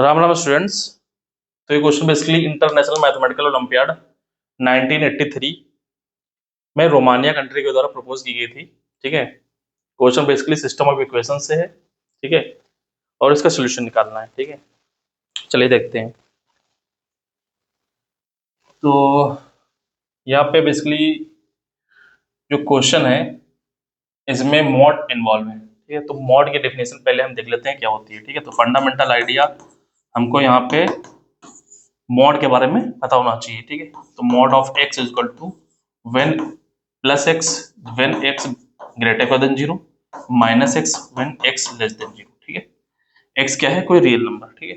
Ram Ram students. तो ये question basically international mathematical olympiad 1983 में रोमानिया कंट्री के द्वारा प्रपोज की गई थी। ठीक है, question basically system of equation से है। ठीक है, और इसका सोल्यूशन निकालना है। ठीक है, चलिए देखते हैं। तो यहाँ पे बेसिकली जो क्वेश्चन है इसमें मॉड इन्वॉल्व है। ठीक है, तो मॉड की डेफिनेशन पहले हम देख लेते हैं क्या होती है। ठीक है, तो फंडामेंटल आइडिया हमको यहाँ पे मॉड के बारे में पता होना चाहिए। ठीक है, तो mod of x is equal to when plus x when x greater than zero, minus x when x less than zero. ठीक है, एक्स क्या है, कोई रियल नंबर। ठीक है,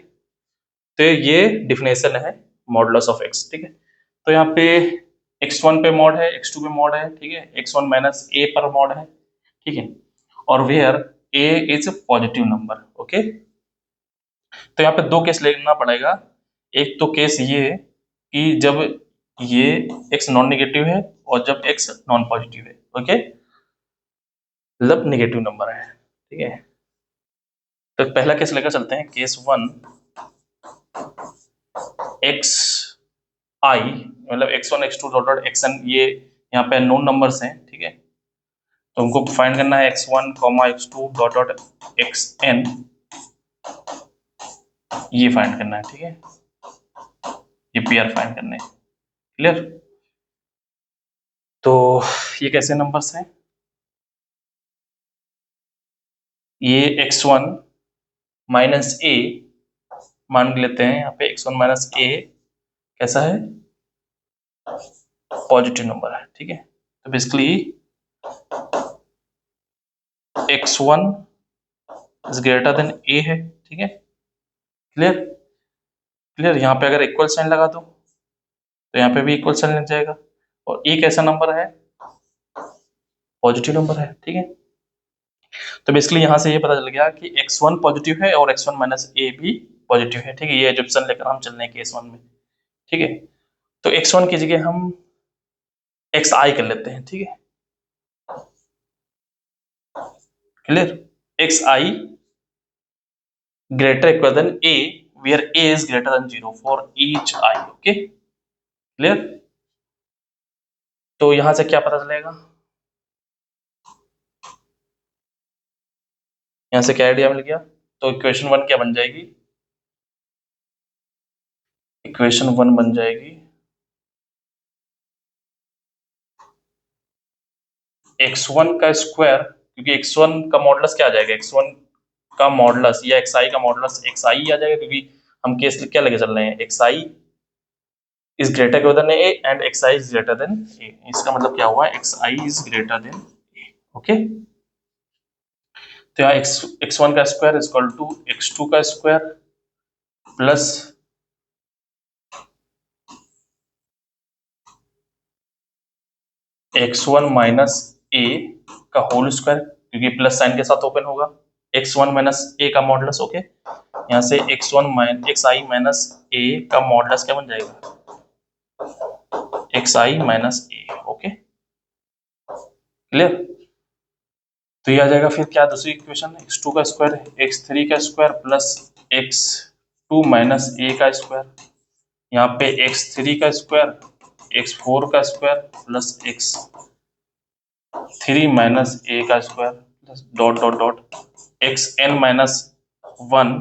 तो ये डिफिनेशन है मॉडुलस ऑफ एक्स। ठीक है, तो यहाँ पे x1 पे मॉड है, x2 पे मॉड है। ठीक है, x1 माइनस ए पर मॉड है। ठीक है, और where a is positive number. Okay, तो यहाँ पे दो केस लेना पड़ेगा। एक तो केस ये कि जब ये x नॉन नेगेटिव है और जब x नॉन पॉजिटिव है। ओके, मतलब नेगेटिव नंबर है। ठीक है, तो पहला केस लेकर चलते हैं। केस वन, एक्स आई मतलब x1 x2 डॉट xn, ये यहाँ पे नोन नंबर्स हैं। ठीक है, तो हमको फाइंड करना है x1 x2 डॉट xn, ये फाइंड करना है। ठीक है, ये पेयर फाइंड करने हैं। क्लियर? तो ये कैसे नंबर्स हैं? ये x1 माइनस ए मान लेते हैं। यहाँ पे x1 माइनस ए कैसा है, पॉजिटिव नंबर है। ठीक है, तो basically x1 is greater than a है। ठीक है, क्लियर? क्लियर, यहाँ पे अगर इक्वल साइन लगा दो तो यहाँ पे भी इक्वल साइन लग जाएगा। और ए कैसा नंबर है, पॉजिटिव नंबर है। ठीक है, तो बेसिकली यहाँ से ये पता चल गया कि x1 पॉजिटिव है और x1 माइनस ए भी पॉजिटिव है। ठीक है, ये एजम्पशन लेकर हम चल रहे हैं केस वन में। ठीक है, तो x1 की जगह हम xi कर लेते हैं। ठीक है, clear? xi greater equal than a where a is greater than 0 for each I. Okay, clear? तो यहां से क्या पता चलेगा, यहां से क्या आइडिया मिल गया? तो इक्वेशन वन क्या बन जाएगी? इक्वेशन वन बन जाएगी x1 का स्क्वायर, क्योंकि x1 का मॉडुलस क्या आ जाएगा, x1 का मॉडुलस या xi का मॉडुलस xi आ जाएगा, क्योंकि हम केस क्या लेके चल रहे हैं, xi is greater than a and xi is greater than a. इसका मतलब क्या हुआ, xi is greater than a. Okay, तो यहाँ x1 का square is equal to x2 का square plus x1 minus a का होल स्क्वायर, क्योंकि प्लस साइन के साथ ओपन होगा, x1 माइनस ए का मॉडुलस। ओके, यहाँ से x1 minus xi minus a का मॉडुलस क्या बन जाएगा, xi minus a. Okay, clear? तो ये आ जाएगा फिर क्या, दूसरी इक्वेशन x2 का स्क्वायर x3 का square plus x2 minus a का स्क्वायर, यहाँ पे x3 का स्क्वायर x4 का square plus x3 minus a का square plus dot dot dot xn minus 1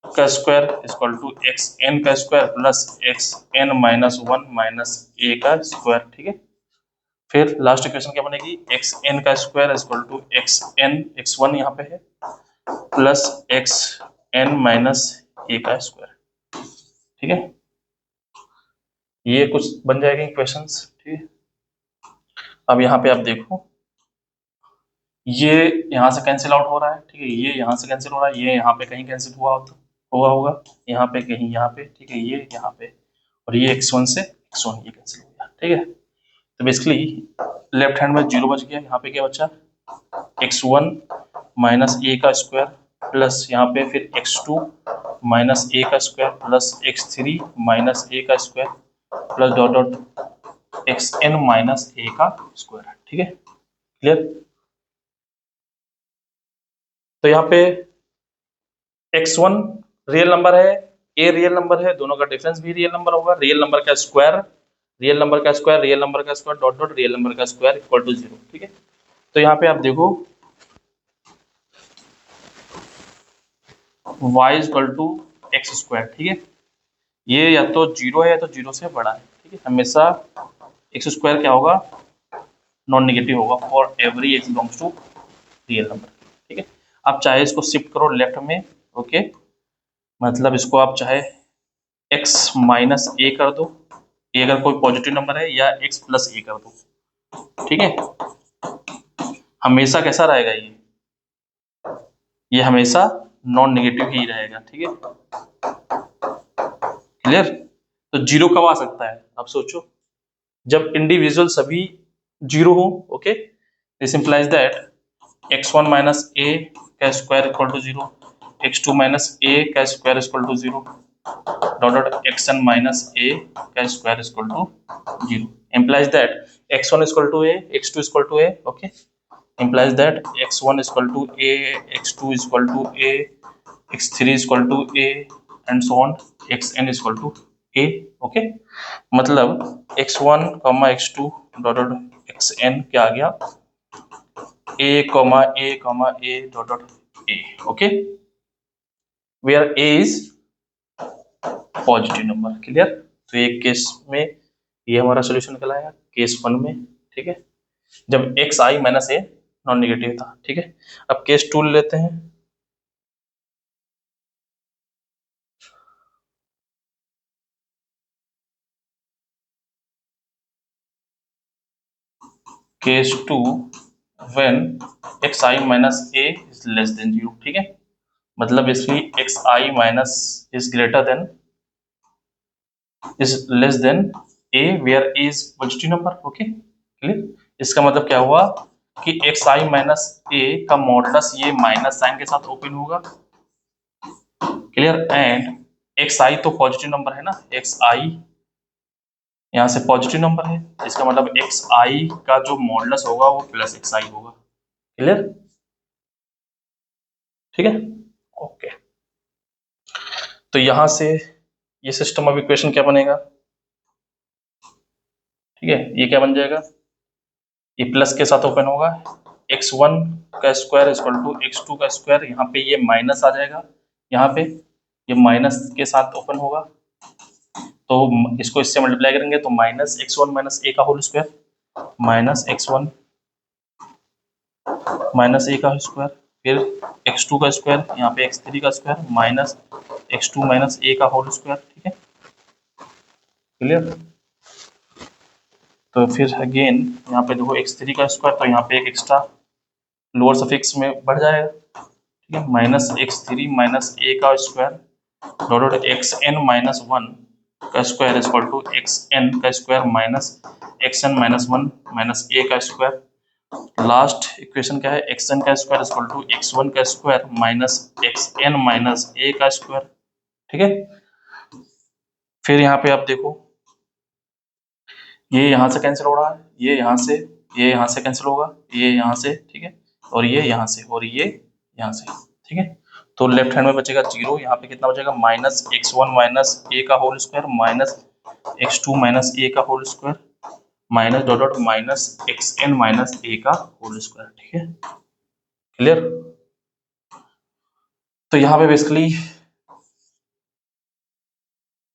का स्क्वायर इक्वल टू xn का square plus xn minus 1 minus a का square. ठीक है, फिर लास्ट इक्वेशन क्या बनेगी, xn का square equal to xn x1 यहाँ पे है प्लस xn माइनस ए का स्क्वायर। ठीक है, ये कुछ बन जाएगा इक्वेशंस। ठीक है, अब यहाँ पे आप देखो, ये यहाँ से कैंसिल आउट हो रहा है। ठीक है, ये यहाँ से कैंसिल हो रहा है, ये यहाँ पे कहीं कैंसिल हुआ होगा, यहाँ पे कहीं, यहाँ पे। ठीक है, ये यहाँ पे, और ये x1 से x1 ये कैंसिल हो गया। ठीक है, तो बेसिकली लेफ्ट हैंड में जीरो बच गया, यहाँ पे क्या बचा, x1 माइनस ए का स्क्वायर प्लस यहाँ पे फिर x2 माइनस ए का square plus x3 minus a का square plus dot dot xn minus a का स्क्वायर। ठीक है, क्लियर? तो यहाँ पे x1 रियल नंबर है, ए रियल नंबर है, दोनों का डिफरेंस भी रियल नंबर होगा, रियल नंबर का स्क्वायर, रियल नंबर का स्क्वायर, रियल नंबर का square dot dot real number का स्क्वायर इक्वल टू 0। ठीक है, तो यहाँ पे आप देखो y equal to x square. ठीक है, ये या तो 0 है या तो 0 से बड़ा है। ठीक है, हमेशा एक्स स्क्वायर क्या होगा, नॉन नेगेटिव होगा for every x belongs to real number. ठीक है, आप चाहे इसको शिफ्ट करो लेफ्ट में, ओके, मतलब इसको आप चाहे x माइनस ए कर दो, ये अगर कोई पॉजिटिव नंबर है, या x प्लस ए कर दो। ठीक है, हमेशा कैसा रहेगा ये हमेशा नॉन नेगेटिव ही रहेगा। ठीक है, क्लियर। तो 0 कब आ सकता है, आप सोचो, जब इंडिविजुअल सभी 0 हो। Okay, this implies that x1 minus a का square equal to 0, x2 minus a का square equal to 0, dot dot xn minus a का square equal to 0, implies that x1 equal to a, x2 equal to a, okay, implies that x1 equal to a, x2 equal to a, x3 equal to a and so on, xn equal to a. Okay, मतलब x1 x2 dot dot xn क्या आ गया, a dot dot a। Okay, where a is positive number. Clear. तो एक case में ये हमारा solution निकला केस 1 में। ठीक है, जब x i minus a non negative था। ठीक है, अब केस 2 लेते हैं। Case 2 when x i minus a is less than 0। ठीक है, मतलब इसकी x i minus is greater than is less than a where a is positive number. Okay, clear. इसका मतलब क्या हुआ कि एक्स आई माइनस ए का मॉडुलस ये माइनस साइन के साथ ओपन होगा। क्लियर, एंड एक्स आई तो पॉजिटिव नंबर है ना, एक्स आई यहाँ से पॉजिटिव नंबर है, इसका मतलब एक्स आई का जो मॉडुलस होगा वो प्लस एक्स आई होगा। क्लियर, ठीक है, ओके। तो यहां से ये सिस्टम ऑफ इक्वेशन क्या बनेगा, ठीक है, ये क्या बन जाएगा, ये प्लस के साथ ओपन होगा, x1 का स्क्वायर इक्वल टू x2 का स्क्वायर, यहाँ पे ये माइनस आ जाएगा, यहाँ पे ये माइनस के साथ ओपन होगा, तो इसको इससे मल्टीप्लाई करेंगे तो माइनस x1 माइनस ए का whole square, minus x1 minus a का स्क्वायर, फिर x2 का स्क्वायर, यहाँ पे x3 का square, minus x2 minus a का होल स्क्वायर। ठीक है, क्लियर। तो फिर अगेन यहाँ पे देखो x3 का स्क्वायर, तो यहाँ पे एक एक्स्ट्रा लोअर सफिक्स में बढ़ जाएगा। ठीक है, माइनस x3 माइनस ए का square dot dot xn minus 1 का स्क्वायर इक्वल टू xn का square minus xn minus 1 minus a का स्क्वायर। लास्ट इक्वेशन क्या है, xn का स्क्वायर इक्वल टू x1 का square minus xn minus a का square. ठीक है, फिर यहाँ पे आप देखो ये यहाँ से कैंसिल हो रहा है, ये यहाँ से, ये यहाँ से कैंसिल होगा, ये यहाँ से, ठीक है, और ये यहाँ से, और ये यहाँ से। ठीक है, तो लेफ्ट हैंड में बचेगा 0, यहाँ पे कितना बचेगा, माइनस x1 माइनस ए का whole square minus x2 minus a का whole square minus dot dot minus xn minus a का होल स्क्वायर। ठीक है, क्लियर। तो यहाँ पे बेसिकली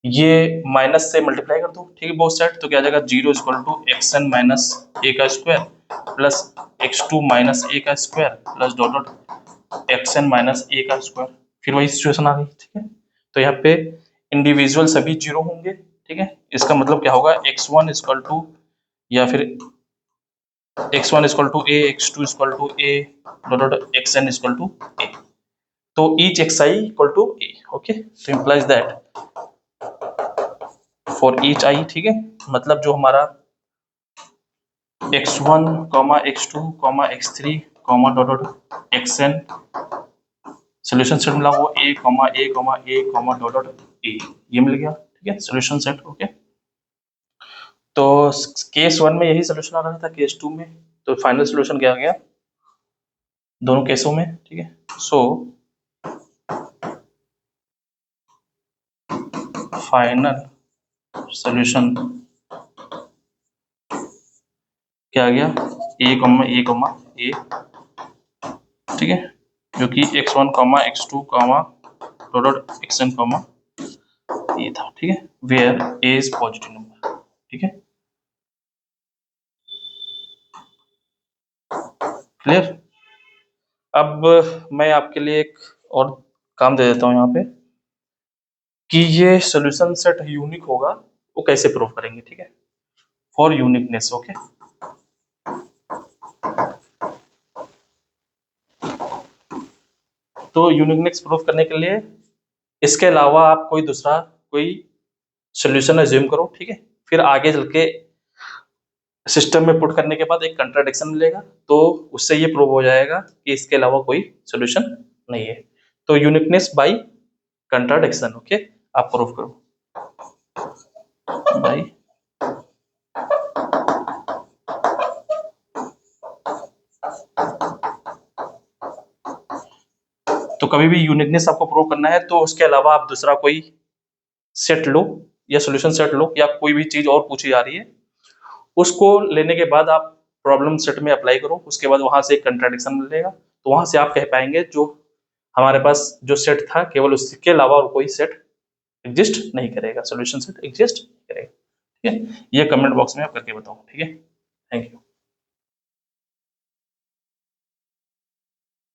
ये माइनस से मल्टीप्लाई कर दो, ठीक है, बोथ साइड, तो क्या आ जाएगा, 0 equal to xn minus a का square plus x2 minus a का square plus dot dot xn minus a का स्क्वायर। फिर वही सिचुएशन आ गई। ठीक है, तो यहाँ पे इंडिविजुअल सभी 0 होंगे। ठीक है, इसका मतलब क्या होगा, x1 इक्वल टू या फिर x1 equal to a, x2 equal to a, dot dot xn equal to a, तो each xi equal to a. Okay, तो implies that for each I, ठीक है, मतलब जो हमारा x1 x2 x3 डॉट डॉट xn सोल्यूशन सेट मिला, वो a डॉट डॉट a ये मिल गया। ठीक है, सोल्यूशन सेट। ओके, तो केस 1 में यही सोल्यूशन आ रहा था, केस 2 में तो फाइनल सोल्यूशन क्या आ गया दोनों केसों में। ठीक है, सो फाइनल सॉल्यूशन क्या आ गया, ए कॉमा ए कॉमा ए, ठीक है, जो कि x1 comma x2 comma dot xn comma a था, ठीक है, where a is positive number, ठीक है, क्लियर। अब मैं आपके लिए एक और काम दे देता हूं यहाँ पे कि ये सॉल्यूशन सेट यूनिक होगा, वो कैसे प्रूव करेंगे, ठीक है, फॉर यूनिकनेस, ओके। तो यूनिकनेस प्रूव करने के लिए इसके अलावा आप कोई दूसरा कोई सॉल्यूशन अज्यूम करो, ठीक है, फिर आगे चल के सिस्टम में पुट करने के बाद एक कंट्राडिक्शन मिलेगा, तो उससे ये प्रूव हो जाएगा कि इसके अलावा कोई सॉल्यूशन नहीं है। तो यूनिकनेस बाय कंट्राडिक्शन, ओके, आप प्रूव करो बाय तो कभी भी यूनिकनेस आपको प्रूव करना है तो उसके अलावा आप दूसरा कोई सेट लो या सॉल्यूशन सेट लो या कोई भी चीज और पूछी जा रही है, उसको लेने के बाद आप प्रॉब्लम सेट में अप्लाई करो, उसके बाद वहां से एक कंट्राडिक्शन मिलेगा, तो वहां से आप कह पाएंगे जो हमारे पास जो सेट था केवल उसके अलावा और कोई सेट एग्जिस्ट नहीं करेगा, सॉल्यूशन सेट एग्जिस्ट करेगा, ठीक है। ये कमेंट बॉक्स में आप करके बताओ, ठीक है, थैंक यू।